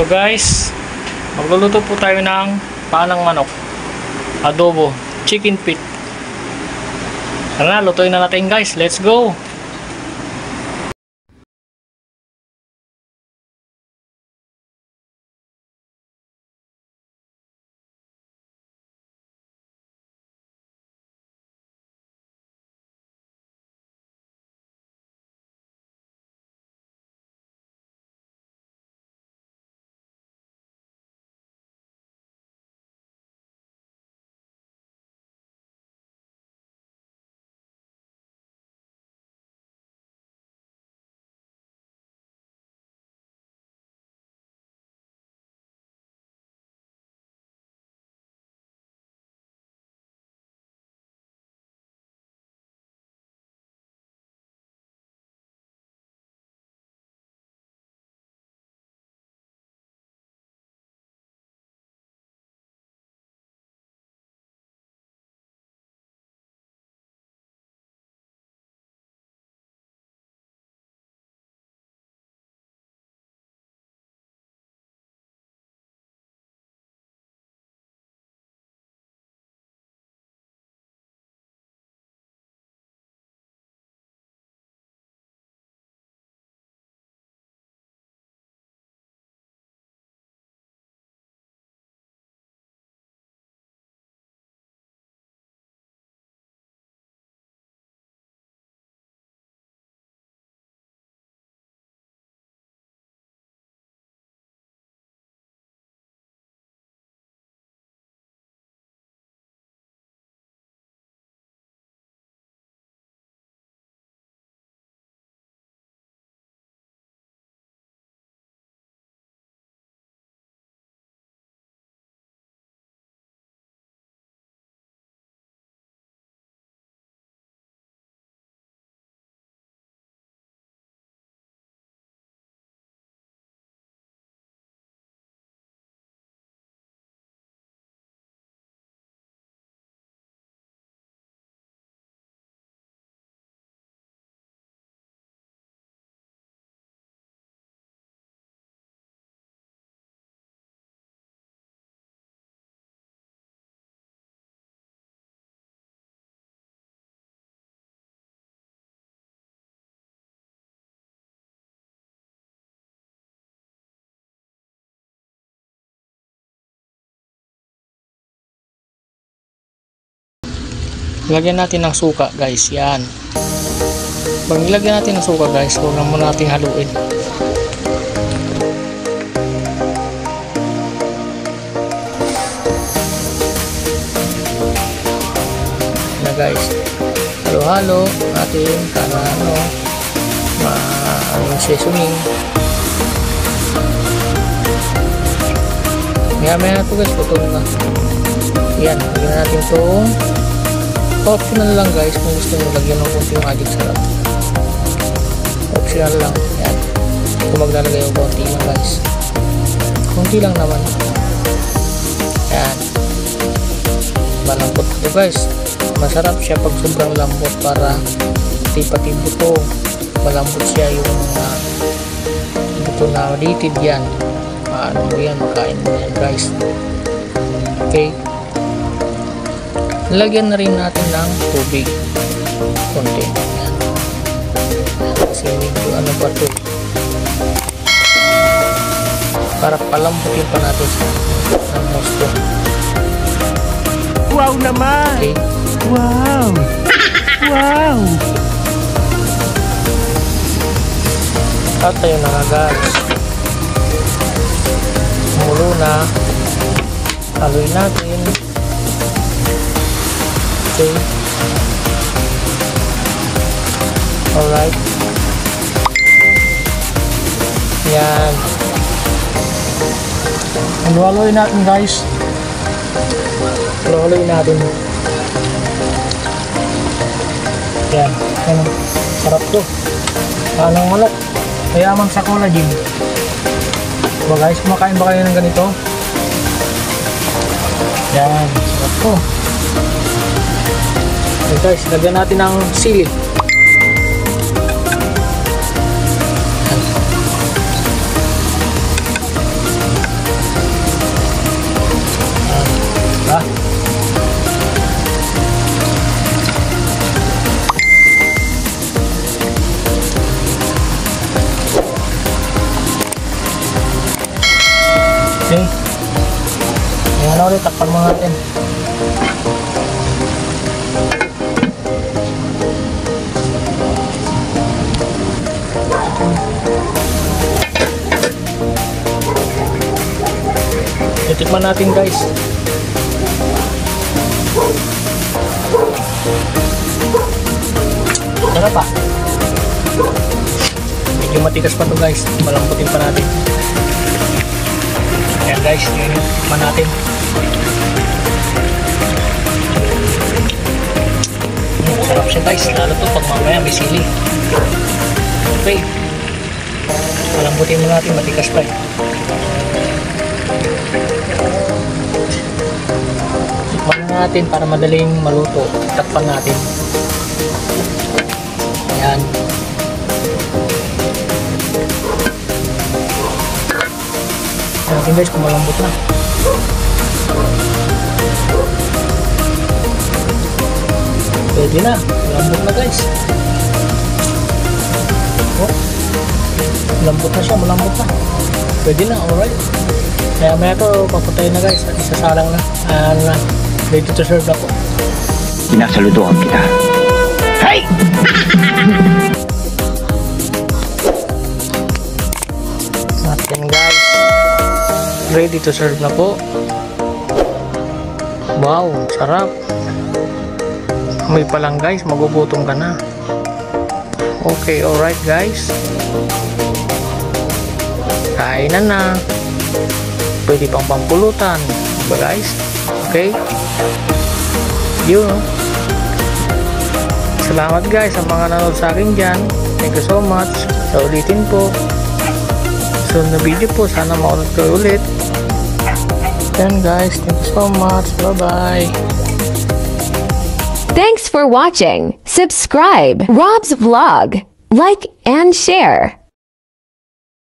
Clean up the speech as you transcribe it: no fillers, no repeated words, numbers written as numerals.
So guys, magluluto po tayo ng panang manok, adobo, chicken feet. Tara na, lutuin na natin guys. Let's go! Lagyan natin ng suka guys, yan. Pag nilagyan natin ng suka guys, huwag na muna natin haluin. Na guys, halo-halo natin para seasoning. Maya-maya na ito guys, putol na. Yan, lagyan natin itong optional lang guys kung gusto nyo lagyan ng konti yung magic sarap. Optional lang. Yan. Kung maglalagay yung konti lang guys. Konti lang naman. Yan. Malambot ito guys. Masarap siya pag sobrang lambot para pati buto. Malambot siya yung buto na litid yan. Ano mo yan, makain mo yan guys. Okay. Lagyan na rin natin ng tubig konti. Yan. Kasi medyo ano pa ito, para palambutin pa natin ng gusto. Wow naman! Okay. Wow! Wow! At ayun na nga guys, mulo na. Haluin natin. Okay. Alright. Yan. Haluin natin guys. Haluin natin. Yan. Ano? Sarap to. Anong malak? Mayaman sa collagen. Diba guys, kumakain ba kayo ng ganito? Yan. Sarap to. Okay guys, lagyan natin ng sili. sandali, takpan mo natin. Tikman natin guys. Sarap pa. Medyo matigas pa to guys. Malambutin pa natin. Ayan guys, yun yung tikman natin. Sarap siya guys. Lalo to pag mamaya may sili. Okay. Malambutin mo natin, matigas pa eh. Tikman natin para madaling maluto. Takpan natin. Ayan. Natin guys kung malambot na. Pwede na. Malambot na guys. Oh. Malambot na siya. Malambot na. Pwede na. Alright. Kaya maya to papatayin na guys. At isasalang na. Ready to serve na po. Sinasaludohan kita. Hey! Natin guys. Ready to serve na po. Wow, sarap. Amoy pa lang guys, magugutom ka na. Okay, alright guys. Kainan na. Pwede pang pampulutan. Diba guys? Okay? Yun. Salamat guys sa mga nanood sa akin dyan. Thank you so much. Sa ulitin po. So na video po. Sana maunod kayo ulit. Then guys, thank you so much. Bye bye. Thanks for watching. Subscribe Rob's Vlog. Like and share.